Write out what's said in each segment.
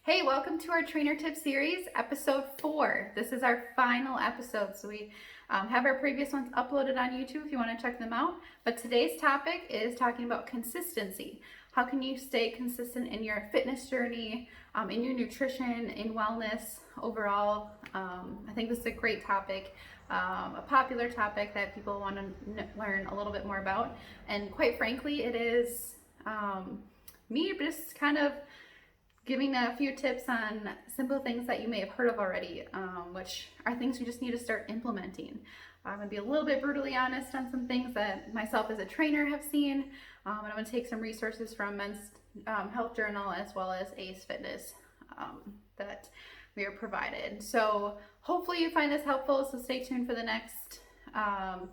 Hey, welcome to our trainer tip series, episode 4. This is our final episode, so we have our previous ones uploaded on YouTube if you want to check them out. But today's topic is talking about consistency. How can you stay consistent in your fitness journey, in your nutrition, in wellness overall? I think this is a great topic, a popular topic that people want to learn a little bit more about. And quite frankly, it is me just kind of giving a few tips on simple things that you may have heard of already, which are things you just need to start implementing. I'm going to be a little bit brutally honest on some things that myself as a trainer have seen, and I'm going to take some resources from Men's Health Journal as well as Ace Fitness that we are provided. So hopefully you find this helpful, so stay tuned for the next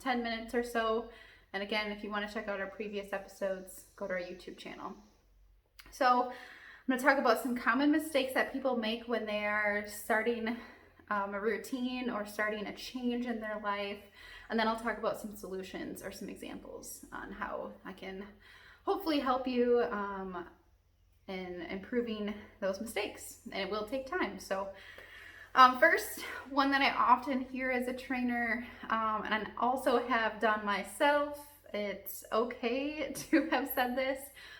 10 minutes or so. And again, if you want to check out our previous episodes, go to our YouTube channel. So I'm going to talk about some common mistakes that people make when they are starting a routine or starting a change in their life. And then I'll talk about some solutions or some examples on how I can hopefully help you in improving those mistakes. And it will take time. So first, one that I often hear as a trainer, and I also have done myself, it's okay to have said this,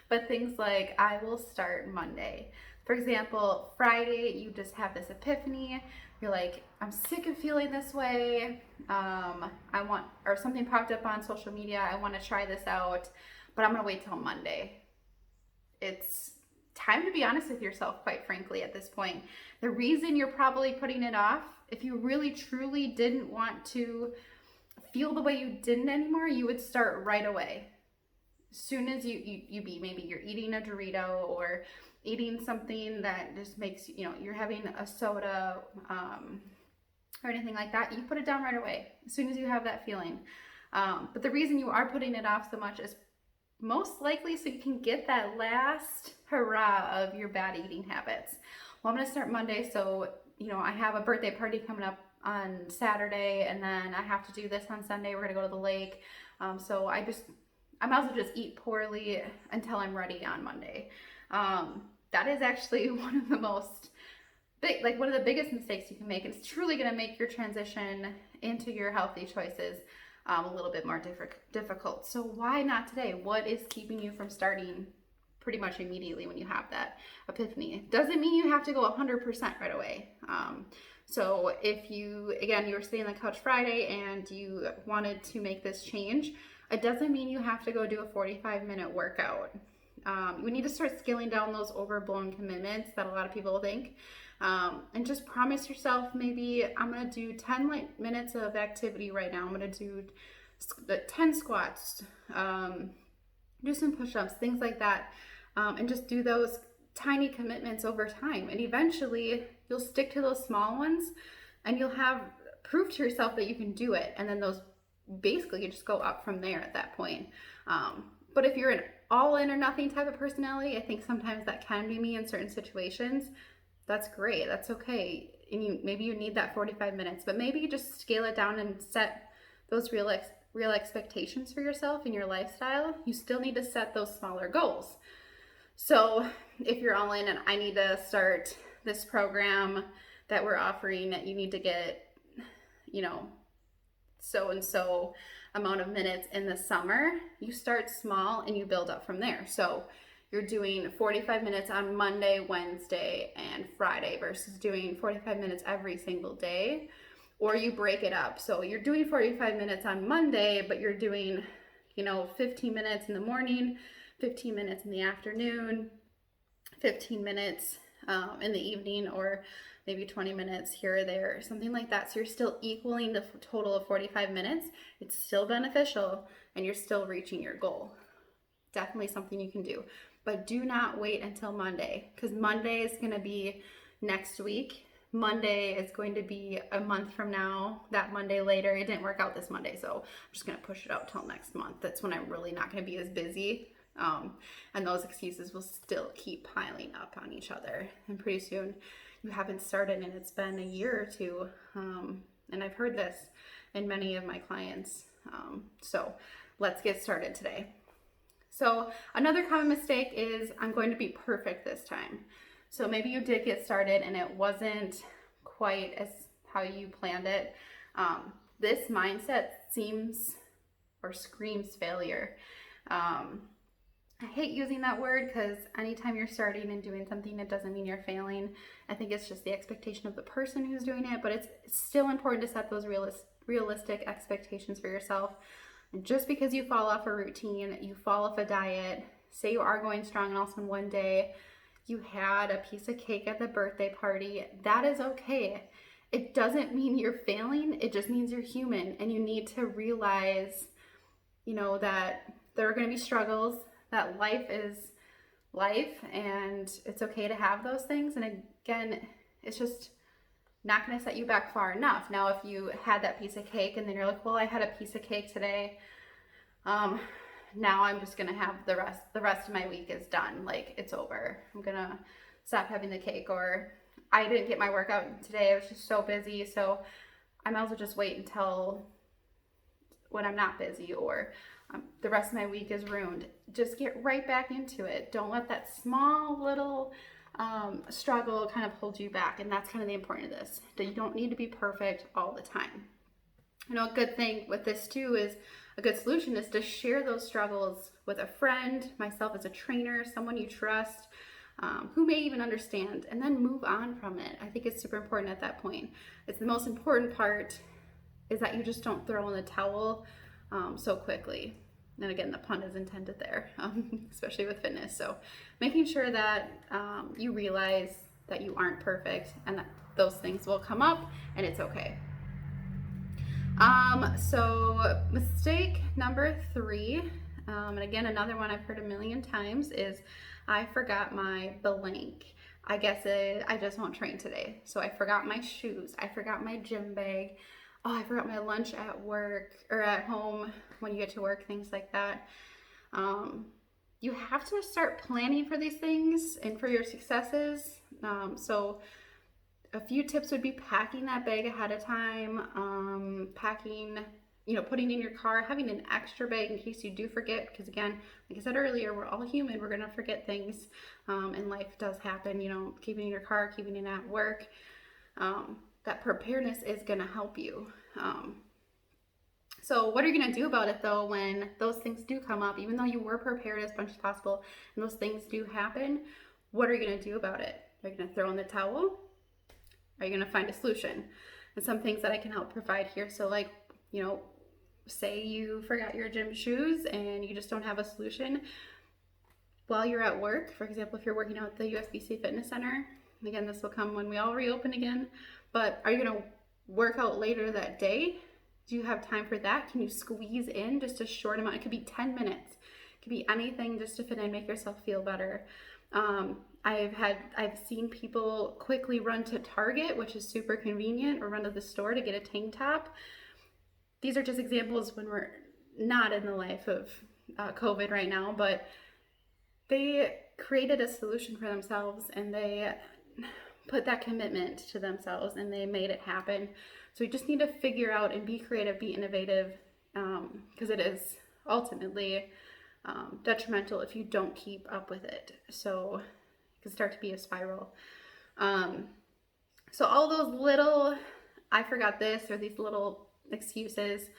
but things like, I will start Monday. For example, Friday, you just have this epiphany. You're like, I'm sick of feeling this way. Or something popped up on social media. I want to try this out, but I'm going to wait till Monday. It's time to be honest with yourself, quite frankly, at this point. The reason you're probably putting it off, if you really truly didn't want to feel the way you didn't anymore, you would start right away. As soon as maybe you're eating a Dorito or eating something that just makes, you're having a soda or anything like that, you put it down right away as soon as you have that feeling. But the reason you are putting it off so much is most likely so you can get that last hurrah of your bad eating habits. Well, I'm going to start Monday, so, I have a birthday party coming up on Saturday, and then I have to do this on Sunday. We're going to go to the lake. So I might as well just eat poorly until I'm ready on Monday. That is actually one of the biggest mistakes you can make. It's truly going to make your transition into your healthy choices a little bit more difficult. So why not today? What is keeping you from starting pretty much immediately when you have that epiphany? It doesn't mean you have to go 100% right away. So if you were sitting on the couch Friday and you wanted to make this change, it doesn't mean you have to go do a 45-minute workout. You need to start scaling down those overblown commitments that a lot of people think. And just promise yourself, maybe I'm going to do 10 minutes of activity right now. I'm going to do 10 squats, do some push-ups, things like that. And just do those tiny commitments over time. And eventually you'll stick to those small ones and you'll have proof to yourself that you can do it. And then basically you just go up from there at that point. But if you're an all in or nothing type of personality, I think sometimes that can be me in certain situations. That's great. That's okay. And maybe you need that 45 minutes, but maybe you just scale it down and set those real expectations for yourself and your lifestyle. You still need to set those smaller goals. So if you're all in and I need to start this program that we're offering, you need to get, so-and-so amount of minutes in the summer, you start small and you build up from there. So you're doing 45 minutes on Monday, Wednesday, and Friday versus doing 45 minutes every single day, or you break it up. So you're doing 45 minutes on Monday, but you're doing, 15 minutes in the morning, 15 minutes in the afternoon, 15 minutes in the evening, or maybe 20 minutes here or there, something like that. So you're still equaling the total of 45 minutes. It's still beneficial and you're still reaching your goal. Definitely something you can do. But do not wait until Monday, because Monday is going to be next week. Monday is going to be a month from now. That Monday later, it didn't work out this Monday, so I'm just going to push it out till next month. That's when I'm really not going to be as busy. And those excuses will still keep piling up on each other. And pretty soon you haven't started and it's been a year or two. And I've heard this in many of my clients. So let's get started today. So another common mistake is I'm going to be perfect this time. So maybe you did get started and it wasn't quite as how you planned it. This mindset seems or screams failure. I hate using that word because anytime you're starting and doing something, it doesn't mean you're failing. I think it's just the expectation of the person who's doing it, but it's still important to set those realistic expectations for yourself. And just because you fall off a routine, you fall off a diet, say you are going strong and also in one day you had a piece of cake at the birthday party, that is okay. It doesn't mean you're failing, it just means you're human, and you need to realize, that there are going to be struggles, that life is life, and it's okay to have those things. And again, it's just not going to set you back far enough. Now, if you had that piece of cake and then you're like, well, I had a piece of cake today, now I'm just gonna have the rest of my week is done. Like, it's over. I'm gonna stop having the cake. Or I didn't get my workout today. I was just so busy. So I might as well just wait until when I'm not busy, or the rest of my week is ruined. Just get right back into it. Don't let that small little struggle kind of hold you back. And that's kind of the importance of this, that you don't need to be perfect all the time. A good thing with this too is a good solution is to share those struggles with a friend, myself as a trainer, someone you trust, who may even understand, and then move on from it. I think it's super important at that point. It's the most important part is that you just don't throw in the towel so quickly. And again, the pun is intended there, especially with fitness. So making sure that you realize that you aren't perfect and that those things will come up and it's okay. So mistake number 3, and again, another one I've heard a million times, is I forgot my blank. I guess I just won't train today. So I forgot my shoes. I forgot my gym bag. Oh, I forgot my lunch at work or at home when you get to work, things like that. You have to start planning for these things and for your successes. So a few tips would be packing that bag ahead of time, putting in your car, having an extra bag in case you do forget. Because again, like I said earlier, we're all human. We're going to forget things, and life does happen. Keeping in your car, keeping it at work. That preparedness is going to help you. So what are you going to do about it though when those things do come up? Even though you were prepared as much as possible and those things do happen, what are you going to do about it? Are you going to throw in the towel? Are you going to find a solution? And some things that I can help provide here. So say you forgot your gym shoes and you just don't have a solution while you're at work. For example, if you're working out at the USBC Fitness Center, again, this will come when we all reopen again, but are you going to work out later that day? Do you have time for that? Can you squeeze in just a short amount? It could be 10 minutes. It could be anything just to fit in, make yourself feel better. I've seen people quickly run to Target, which is super convenient, or run to the store to get a tank top. These are just examples when we're not in the life of COVID right now, but they created a solution for themselves and they put that commitment to themselves and they made it happen. So we just need to figure out and be creative, be innovative, because it is ultimately detrimental if you don't keep up with it. So it can start to be a spiral. So all those little, I forgot this, or these little excuses,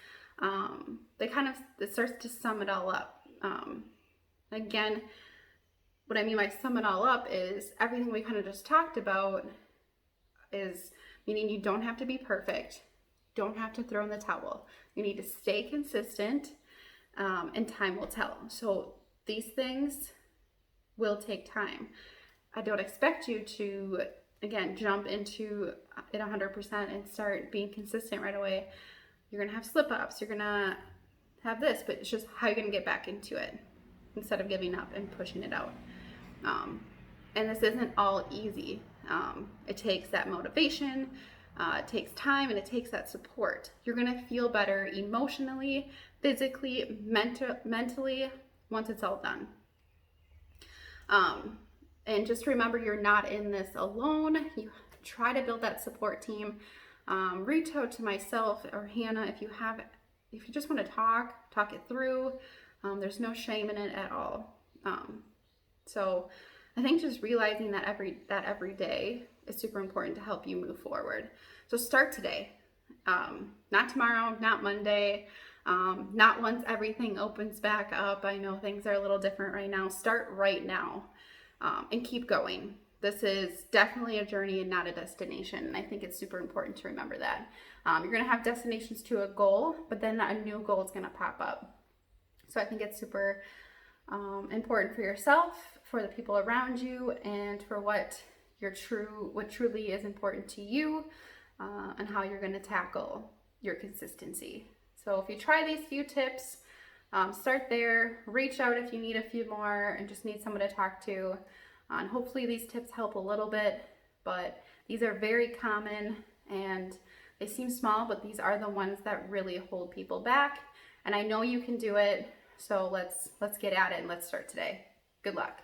it starts to sum it all up. Again, what I mean by sum it all up is everything we kind of just talked about is meaning you don't have to be perfect, don't have to throw in the towel. You need to stay consistent, and time will tell. So these things will take time. I don't expect you to, again, jump into it 100% and start being consistent right away. You're going to have slip-ups, you're going to have this, but it's just how you're going to get back into it instead of giving up and pushing it out. And this isn't all easy. It takes that motivation, it takes time, and it takes that support. You're going to feel better emotionally, physically, mentally once it's all done. And just remember, you're not in this alone. You try to build that support team. Reach out to myself or Hannah if you just want to talk it through. There's no shame in it at all. So I think just realizing that every day is super important to help you move forward. So start today, not tomorrow, not Monday, not once everything opens back up. I know things are a little different right now. Start right now, and keep going. This is definitely a journey and not a destination. And I think it's super important to remember that. You're going to have destinations to a goal, but then a new goal is going to pop up. So I think it's super important for yourself, for the people around you, and for what truly is important to you, and how you're going to tackle your consistency. So if you try these few tips, start there, reach out if you need a few more and just need someone to talk to. And hopefully these tips help a little bit, but these are very common and they seem small, but these are the ones that really hold people back. And I know you can do it. So let's get at it and let's start today. Good luck.